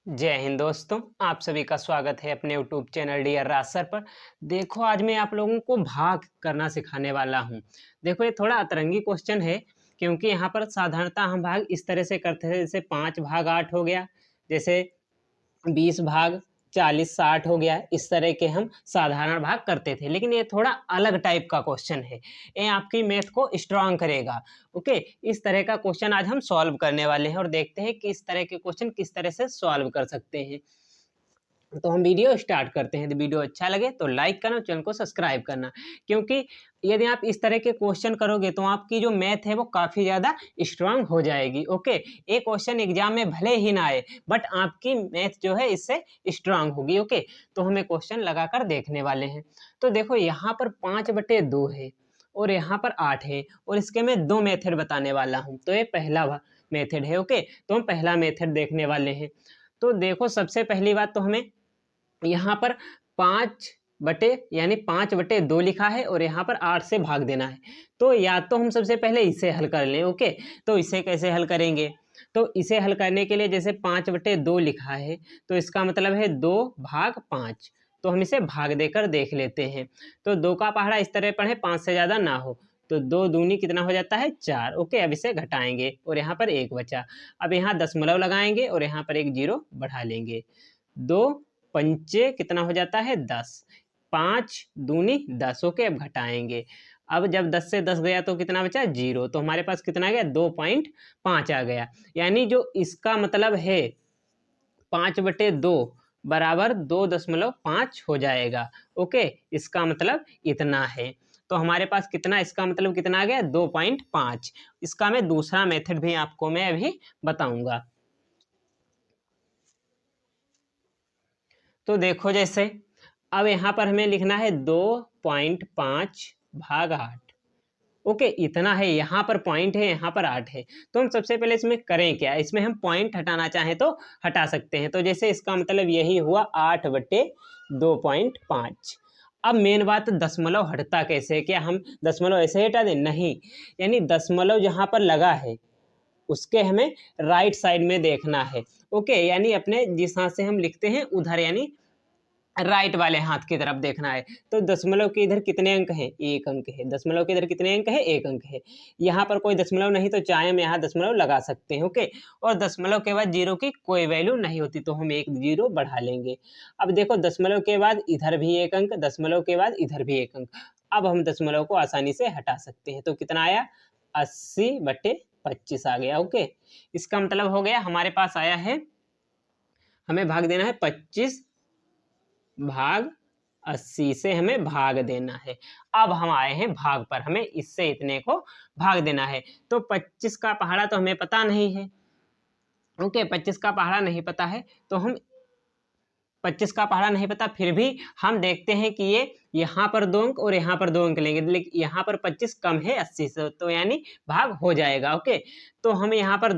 जय हिंद दोस्तों, आप सभी का स्वागत है अपने यूट्यूब चैनल डियर राज सर पर। देखो, आज मैं आप लोगों को भाग करना सिखाने वाला हूँ। देखो, ये थोड़ा अतरंगी क्वेश्चन है क्योंकि यहाँ पर साधारणतः हम भाग इस तरह से करते थे, जैसे 5 भाग 8 हो गया, जैसे 20 भाग 40 60 हो गया। इस तरह के हम साधारण भाग करते थे, लेकिन ये थोड़ा अलग टाइप का क्वेश्चन है। ये आपकी मैथ को स्ट्रांग करेगा। ओके, इस तरह का क्वेश्चन आज हम सॉल्व करने वाले हैं और देखते हैं कि इस तरह के क्वेश्चन किस तरह से सॉल्व कर सकते हैं। तो हम वीडियो स्टार्ट करते हैं। तो वीडियो अच्छा लगे तो लाइक करना, चैनल को सब्सक्राइब करना, क्योंकि यदि आप इस तरह के क्वेश्चन करोगे तो आपकी जो मैथ है वो काफ़ी ज़्यादा स्ट्रांग हो जाएगी। ओके, ये क्वेश्चन एग्जाम में भले ही ना आए, बट आपकी मैथ जो है इससे स्ट्रांग होगी। ओके, तो हमें क्वेश्चन लगाकर देखने वाले हैं। तो देखो, यहाँ पर 5/2 है और यहाँ पर 8 है और इसके मैं 2 मेथड बताने वाला हूँ। तो ये पहला मेथड है। ओके, तो हम पहला मेथड देखने वाले हैं। तो देखो, सबसे पहली बात तो हमें यहाँ पर 5/2 लिखा है और यहाँ पर 8 से भाग देना है। तो या तो हम सबसे पहले इसे हल कर लें। ओके, तो इसे कैसे हल करेंगे? तो इसे हल करने के लिए जैसे 5/2 लिखा है तो इसका मतलब है 2/5। तो हम इसे भाग देकर देख लेते हैं। तो 2 का पहाड़ा इस तरह पढ़े 5 से ज़्यादा ना हो। तो 2 दूनी कितना हो जाता है? 4। ओके, अब इसे घटाएंगे और यहाँ पर 1 बचा। अब यहाँ दशमलव लगाएंगे और यहाँ पर एक 0 बढ़ा लेंगे। 2 पंचे कितना हो जाता है? 10। 5 दूनी 10। ओके, अब घटाएंगे। अब जब 10 से 10 गया तो कितना बचा? 0। तो हमारे पास कितना आ गया? 2.5 आ गया। यानी जो इसका मतलब है 5/2 बराबर 2.5 हो जाएगा। ओके, इसका मतलब इतना है। तो हमारे पास कितना, इसका मतलब कितना आ गया? 2.5। इसका मैं दूसरा मेथड भी आपको मैं अभी बताऊंगा। तो देखो, जैसे अब यहाँ पर हमें लिखना है 2.5/8। ओके, इतना है। यहाँ पर पॉइंट है, यहाँ पर 8 है। तो हम सबसे पहले इसमें करें क्या? इसमें हम पॉइंट हटाना चाहें तो हटा सकते हैं। तो जैसे इसका मतलब यही हुआ 8/2.5। अब मेन बात, दशमलव हटता कैसे? क्या हम दशमलव ऐसे हटा दें? नहीं, यानी दशमलव जहाँ पर लगा है उसके हमें राइट साइड में देखना है। ओके, यानी अपने जिस हाथ से हम लिखते हैं उधर, यानी राइट वाले हाथ की तरफ देखना है। तो दशमलव के इधर कितने अंक हैं? 1 अंक है। दशमलव के इधर कितने अंक है? 1 अंक है। यहाँ पर कोई दशमलव नहीं तो चाहे हम यहाँ दशमलव लगा सकते हैं। ओके, और दशमलव के बाद 0 की कोई वैल्यू नहीं होती तो हम एक 0 बढ़ा लेंगे। अब देखो, दशमलव के बाद इधर भी 1 अंक, दशमलव के बाद इधर भी 1 अंक। अब हम दशमलव को आसानी से हटा सकते हैं। तो कितना आया? 80/25 आ गया। ओके, इसका मतलब हो गया हमारे पास आया है, हमें भाग देना है 25/80 से हमें भाग देना है। अब हम आए हैं भाग पर, हमें इससे इतने को भाग देना है। तो 25 का पहाड़ा तो हमें पता नहीं है। ओके, 25 का पहाड़ा नहीं पता है तो हम 25 का पहाड़ा नहीं पता, फिर भी हम देखते हैं कि ये यहाँ पर 2 अंक और यहाँ पर 2 अंक लेंगे, लेकिन यहाँ पर 25 कम है 80 से, तो यानी भाग हो जाएगा। ओके, तो हम यहाँ पर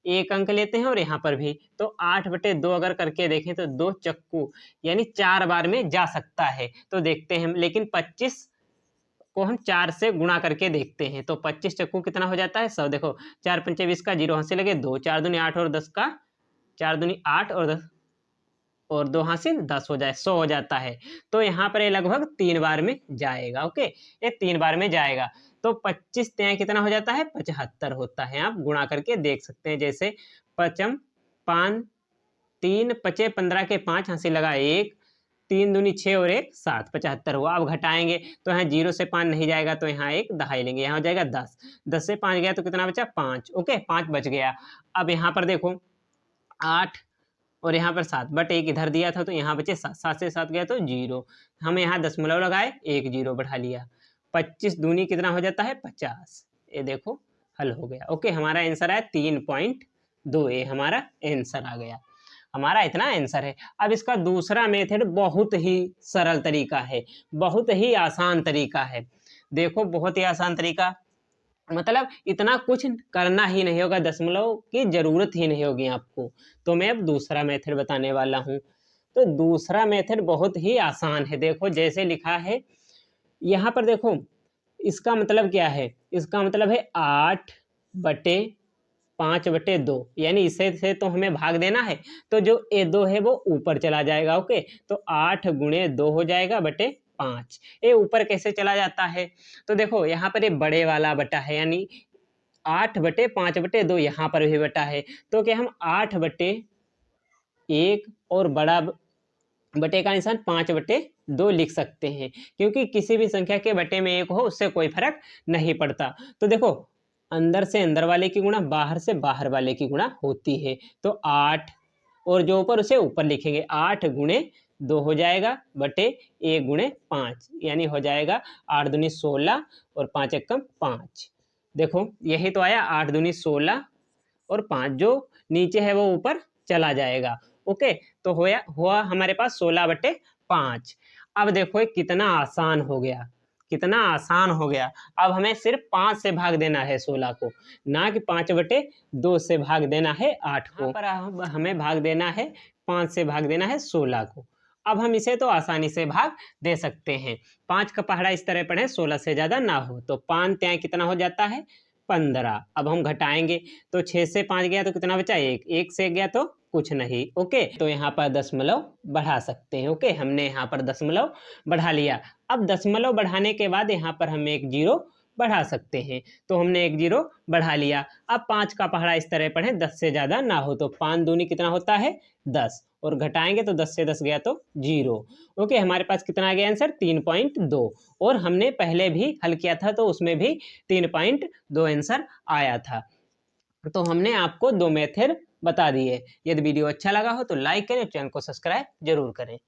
1 अंक लेते हैं और यहाँ पर भी। तो 8/2 अगर करके देखें तो 2 चक्कू यानी 4 बार में जा सकता है। तो देखते हैं हम, लेकिन 25 को हम 4 से गुणा करके देखते हैं। तो 25 चक्कू कितना हो जाता है? 100। देखो, 4 पंचे 20 का 0 हाथ से लगे 2, 4 दूनी 8 और 10 का 4 दूनी 8 और 10 और 2 हासिल 10 हो जाए, 100 हो जाता है। तो यहाँ पर ये लगभग 3 बार में जाएगा। ओके, ये 3 बार में जाएगा। तो 25 तिया कितना हो जाता है? 75 होता है। आप गुणा करके देख सकते हैं। जैसे पचम 5 3 पचे 15 के 5 हासिल लगा 1, 3 दूनी 6 और 1 7, 75 हुआ। अब घटाएंगे तो यहाँ 0 से 5 नहीं जाएगा तो यहाँ एक दहाई लेंगे, यहाँ हो जाएगा 10। 10 से 5 गया तो कितना बचा? 5। ओके, 5 बच गया। अब यहाँ पर देखो 8 और यहाँ पर 7, बट एक इधर दिया था तो यहाँ बचे 7। 7 से 7 गया तो 0। हम यहाँ दशमलव लगाए, एक 0 बढ़ा लिया। 25 दूनी कितना हो जाता है? 50। ये देखो, हल हो गया। ओके, हमारा आंसर है 3.2। ये हमारा आंसर आ गया। हमारा इतना आंसर है। अब इसका दूसरा मेथड बहुत ही सरल तरीका है, बहुत ही आसान तरीका है। देखो, बहुत ही आसान तरीका, मतलब इतना कुछ करना ही नहीं होगा, दशमलव की जरूरत ही नहीं होगी आपको। तो मैं अब दूसरा मेथड बताने वाला हूँ। तो दूसरा मेथड बहुत ही आसान है। देखो, जैसे लिखा है यहाँ पर, देखो इसका मतलब क्या है? इसका मतलब है 8/2 5/2, यानी इसे से तो हमें भाग देना है, तो जो A2 है वो ऊपर चला जाएगा। ओके, तो 8 गुणे 2 हो जाएगा बटे 5। ये ऊपर कैसे चला जाता है, तो देखो यहाँ पर ये बड़े वाला बटा है, यानी 8/5/2 यहाँ पर भी बटा है, तो क्या हम 8/1 और बड़ा बटे का निशान 5/2 लिख सकते हैं, क्योंकि किसी भी संख्या के बटे में 1 हो उससे कोई फर्क नहीं पड़ता। तो देखो, अंदर से अंदर वाले की गुणा बाहर से बाहर वाले की गुणा होती है, तो 8 और जो ऊपर उसे ऊपर लिखेंगे, 8 गुणे 2 हो जाएगा बटे 1 गुणे 5, यानी हो जाएगा 8 दूनी 16 और 5 एकम 5। देखो यही तो आया, 8 दूनी 16 और 5, जो नीचे है वो ऊपर चला जाएगा। ओके, तो हुआ हमारे पास 16/5। अब देखो ये कितना आसान हो गया, कितना आसान हो गया। अब हमें सिर्फ 5 से भाग देना है 16 को, ना कि 5/2 से भाग देना है 8 को। पर हमें भाग देना है 5 से भाग देना है 16 को। अब हम इसे तो आसानी से भाग दे सकते हैं। 5 का पहाड़ा इस तरह पढ़े, 16 से ज़्यादा ना हो, तो 5 त्याँ कितना हो जाता है 15। अब हम घटाएंगे, तो 6 से 5 गया तो कितना बचा 1, 1 से गया तो कुछ नहीं। ओके, तो यहाँ पर दशमलव बढ़ा सकते हैं। ओके, हमने यहाँ पर दशमलव बढ़ा लिया। अब दशमलव बढ़ाने के बाद यहाँ पर हम एक 0 बढ़ा सकते हैं, तो हमने एक 0 बढ़ा लिया। अब 5 का पहाड़ा इस तरह पढ़ें, 10 से ज़्यादा ना हो, तो 5 दूनी कितना होता है 10, और घटाएंगे तो 10 से 10 गया तो 0। ओके, हमारे पास कितना आ गया आंसर 3.2, और हमने पहले भी हल किया था तो उसमें भी 3.2 आंसर आया था। तो हमने आपको 2 मेथड बता दिए। यदि वीडियो अच्छा लगा हो तो लाइक करें, चैनल को सब्सक्राइब जरूर करें।